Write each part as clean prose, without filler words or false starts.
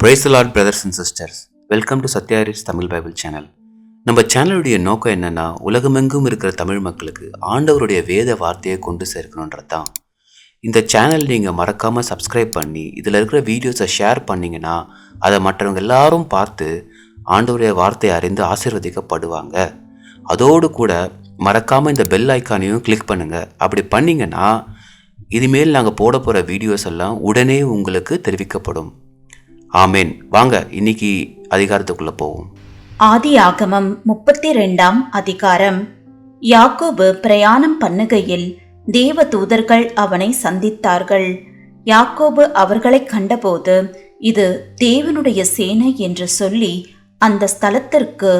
Praise the Lord, brothers and sisters. Welcome to சத்யாரிஸ் Tamil Bible channel. நம்ம சேனலுடைய நோக்கம் என்னன்னா, உலகமெங்கும் இருக்கிற தமிழ் மக்களுக்கு ஆண்டவருடைய வேத வார்த்தையை கொண்டு சேர்க்கணுன்றது தான். இந்த சேனல் நீங்கள் மறக்காமல் சப்ஸ்கிரைப் பண்ணி இதில் இருக்கிற வீடியோஸை ஷேர் பண்ணிங்கன்னா அதை மற்றவங்க எல்லாரும் பார்த்து ஆண்டவருடைய வார்த்தையை அறிந்து ஆசீர்வதிக்கப்படுவாங்க. அதோடு கூட மறக்காமல் இந்த பெல் ஐக்கானையும் கிளிக் பண்ணுங்கள். அப்படி பண்ணிங்கன்னா இனிமேல் நாங்கள் போட போகிற வீடியோஸ் எல்லாம் உடனே உங்களுக்கு தெரிவிக்கப்படும். ஆமேன். வாங்க இன்னைக்கு அதிகாரத்துக்குள்ள போவோம். ஆதியாகமம் 32ஆம் அதிகாரம். யாக்கோபு பிரயாணம் பண்ணுகையில் தேவ தூதர்கள் அவனை சந்தித்தார்கள். யாக்கோபு அவர்களை கண்டபோது இது தேவனுடைய சேனை என்று சொல்லி அந்த ஸ்தலத்திற்கு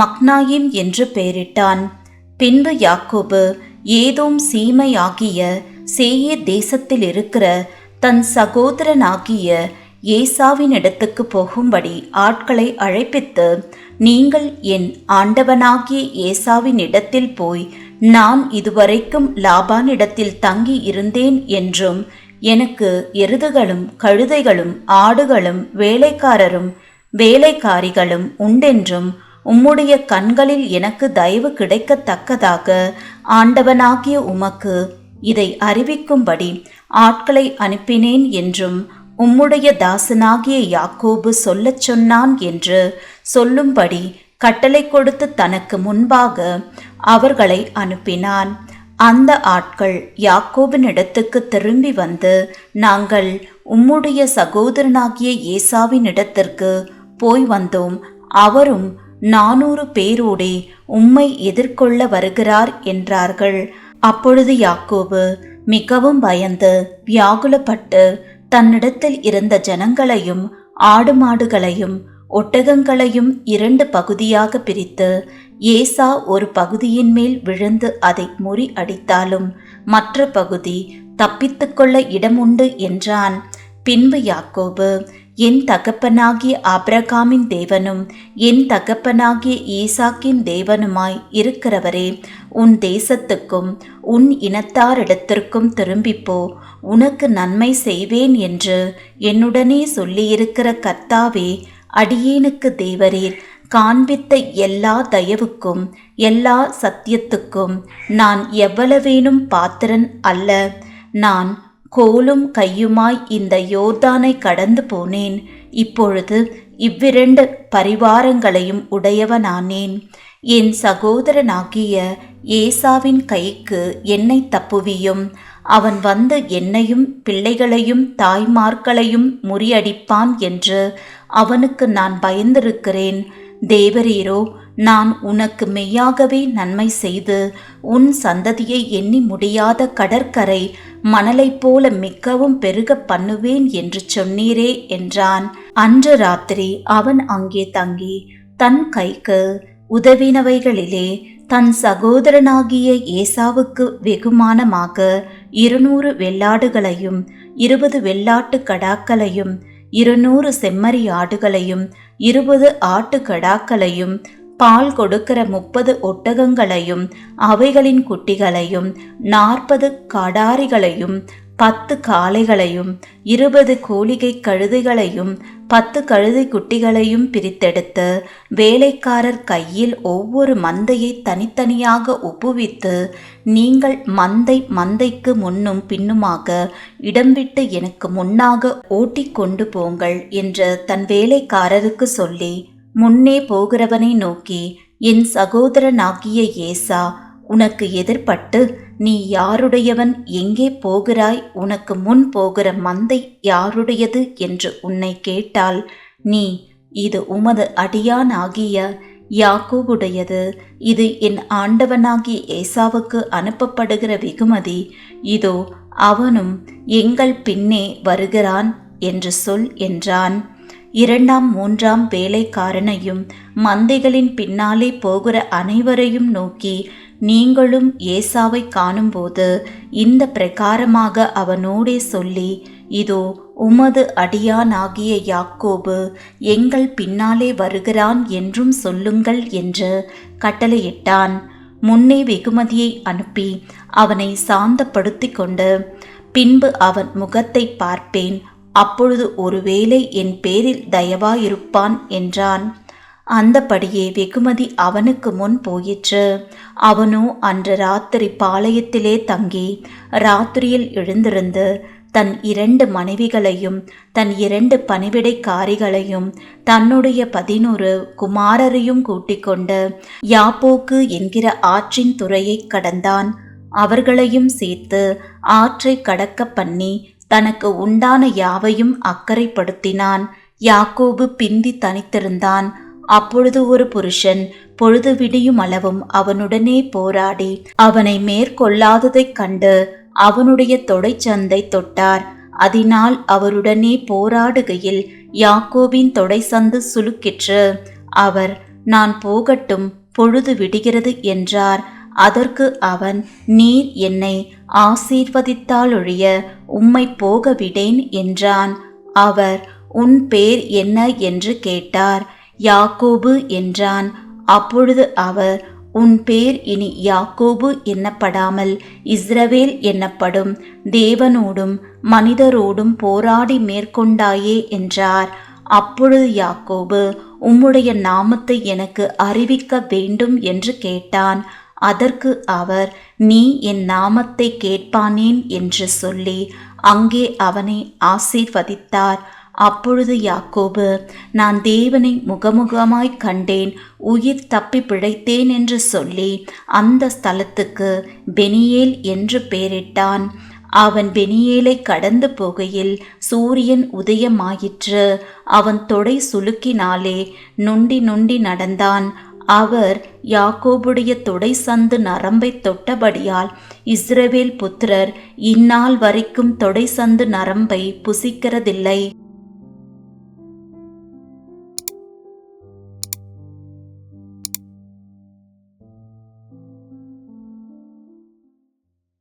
மக்னாயிம் என்று பெயரிட்டான். பின்பு யாக்கோபு ஏதோம் சீமை ஆகிய சேயீர் தேசத்தில் இருக்கிற தன் சகோதரனாகிய ஏசாவின் இடத்துக்கு போகும்படி ஆட்களை அழைப்பித்து, நீங்கள் என் ஆண்டவனாகிய ஏசாவின் இடத்தில் போய் நான் இதுவரைக்கும் லாபானிடத்தில் தங்கி இருந்தேன் என்றும் எனக்கு எருதுகளும் கழுதைகளும் ஆடுகளும் வேலைக்காரரும் வேலைக்காரிகளும் உண்டென்றும் உம்முடைய கண்களில் எனக்கு தயவு கிடைக்கத்தக்கதாக ஆண்டவனாகிய உமக்கு இதை அறிவிக்கும்படி ஆட்களை அனுப்பினேன் என்றும் உம்முடைய தாசனாகிய யாக்கோபு சொல்லச் சொன்னான் என்று சொல்லும்படி கட்டளை கொடுத்து தனக்கு முன்பாக அவர்களை அனுப்பினான். அந்த ஆட்கள் யாக்கோபினிடத்துக்கு திரும்பி வந்து, நாங்கள் உம்முடைய சகோதரனாகிய ஏசாவின் இடத்திற்கு போய் வந்தோம், அவரும் 400 பேரோடே உம்மை எதிர்கொள்ள வருகிறார் என்றார்கள். அப்பொழுது யாக்கோபு மிகவும் பயந்து வியாகுலப்பட்டு தன்னிடத்தில் இருந்த ஜனங்களையும் ஆடு மாடுகளையும் ஒட்டகங்களையும் 2 பகுதியாக பிரித்து, ஏசா ஒரு பகுதியின் மேல் விழுந்து அதை முறி அடித்தாலும் மற்ற பகுதி தப்பித்துக்கொள்ள இடமுண்டு என்றான். பின்பு யாக்கோபு, என் தகப்பனாகிய ஆபிரகாமின் தேவனும் என் தகப்பனாகிய ஈசாக்கின் தேவனுமாய் இருக்கிறவரே, உன் தேசத்துக்கும் உன் இனத்தாரிடத்திற்கும் திரும்பிப்போ, உனக்கு நன்மை செய்வேன் என்று என்னுடனே சொல்லியிருக்கிற கர்த்தாவே, அடியேனுக்கு தேவரீர் காண்பித்த எல்லா தயவுக்கும் எல்லா சத்தியத்துக்கும் நான் எவ்வளவேனும் பாத்திரன் அல்ல. நான் கோலும் கையுமாய் இந்த யோர்தானை கடந்து போனேன். இப்பொழுது 2 பரிவாரங்களையும் உடையவனானேன். என் சகோதரனாகிய ஏசாவின் கைக்கு என்னை தப்புவியும். அவன் வந்து என்னையும் பிள்ளைகளையும் தாய்மார்களையும் முறியடிப்பான் என்று அவனுக்கு நான் பயந்திருக்கிறேன். தேவரீரோ, நான் உனக்கு மெய்யாகவே நன்மை செய்து உன் சந்ததியை எண்ணி முடியாத கடற்கரை மணலைப் போல மிகவும் பெருக பண்ணுவேன் என்று சொன்னீரே என்றான். அன்று ராத்திரி அவன் அங்கே தங்கி தன் கைக்கு உதவினவைகளிலே தன் சகோதரனாகிய ஏசாவுக்கு வெகுமானமாக 200 வெள்ளாடுகளையும் 20 வெள்ளாட்டு கடாக்களையும் 200 செம்மறி ஆடுகளையும் 20 ஆட்டு கடாக்களையும் பால் கொடுக்கிற 30 ஒட்டகங்களையும் அவைகளின் குட்டிகளையும் 40 காடாரிகளையும் 10 காளைகளையும் 20 கோலிகை கழுதைகளையும் 10 கழுதை குட்டிகளையும் பிரித்தெடுத்து வேலைக்காரர் கையில் ஒவ்வொரு மந்தையை தனித்தனியாக ஒப்புவித்து, நீங்கள் மந்தைக்கு முன்னும் பின்னுமாக இடம் விட்டு எனக்கு முன்னாக ஓட்டிக்கொண்டு போங்கள் என்று தன் வேலைக்காரருக்கு சொல்லி, முன்னே போகிறவனை நோக்கி, என் சகோதரனாகிய ஏசா உனக்கு எதிர்பட்டு, நீ யாருடையவன், எங்கே போகிறாய், உனக்கு முன் போகிற மந்தை யாருடையது என்று உன்னை கேட்டால், நீ, இது உமது அடியானாகிய யாக்கோபுடையது, இது என் ஆண்டவனாகிய ஏசாவுக்கு அனுப்பப்படுகிற வெகுமதி, இதோ அவனும் எங்கள் பின்னே வருகிறான் என்று சொல் என்றான். 2ஆம் 3ஆம் வேலைக்காரனையும் மந்தைகளின் பின்னாலே போகிற அனைவரையும் நோக்கி, நீங்களும் ஏசாவை காணும்போது இந்த பிரகாரமாக அவனோடே சொல்லி, இதோ உமது அடியானாகிய யாக்கோபு எங்கள் பின்னாலே வருகிறான் என்றும் சொல்லுங்கள் என்று கட்டளையிட்டான். முன்னே வெகுமதியை அனுப்பி அவனை சாந்தப்படுத்தி கொண்டு, பின்பு அவன் முகத்தை பார்ப்பேன், அப்பொழுது ஒருவேளை என் பேரில் தயவாயிருப்பான் என்றான். அந்தபடியே வெகுமதி அவனுக்கு முன் போயிற்று. அவனோ அன்று ராத்திரி பாளையத்திலே தங்கி ராத்திரியில் எழுந்திருந்து தன் 2 மனைவிகளையும் தன் 2 பணிவிடைக்காரிகளையும் தன்னுடைய 11 குமாரரையும் கூட்டிக் கொண்டு யாப்போக்கு என்கிற ஆற்றின் துறையை கடந்தான். அவர்களையும் சேர்த்து ஆற்றை கடக்க பண்ணி தனக்கு உண்டான யாவையும் அக்கறைப்படுத்தினான். யாக்கோபு பிந்தி தனித்திருந்தான். அப்பொழுது ஒரு புருஷன் பொழுது விடியும் அளவும் அவனுடனே போராடி அவனை மேற்கொள்ளாததைக் கண்டு அவனுடைய தொடைச்சந்தை தொட்டார். அதனால் அவருடனே போராடுகையில் யாக்கோபின் தொடைசந்து சுளுக்கிற்று. அவர், நான் போகட்டும், பொழுது விடுகிறது என்றார். அதற்கு அவன், நீர் என்னை ஆசீர்வதித்தாலொழிய உம்மை போக விடேன் என்றான். அவர், உன் பேர் என்ன என்று கேட்டார். யாக்கோபு என்றான். அப்பொழுது அவர், உன் பேர் இனி யாக்கோபு எண்ணப்படாமல் இஸ்ரவேல் எண்ணப்படும், தேவனோடும் மனிதரோடும் போராடி மேற்கொண்டாயே என்றார். அப்பொழுது யாக்கோபு, உம்முடைய நாமத்தை எனக்கு அறிவிக்க வேண்டும் என்று கேட்டான். அதற்கு அவர், நீ என் நாமத்தை கேட்பானேன் என்று சொல்லி அங்கே அவனை ஆசீர்வதித்தார். அப்பொழுது யாக்கோபு, நான் தேவனை முகமுகமாய் கண்டேன், உயிர் தப்பி பிழைத்தேன் என்று சொல்லி அந்த ஸ்தலத்துக்கு பெனியேல் என்று பெயரிட்டான். அவன் பெனியேலை கடந்து போகையில் சூரியன் உதயமாயிற்று. அவன் தொடை சுளுக்கினாலே நொண்டி நொண்டி நடந்தான். அவர் யாக்கோபுடைய தொடை சந்து நரம்பை தொட்டபடியால் இஸ்ரவேல் புத்திரர் இந்நாள் வரைக்கும் தொடை சந்து நரம்பை புசிக்கிறதில்லை.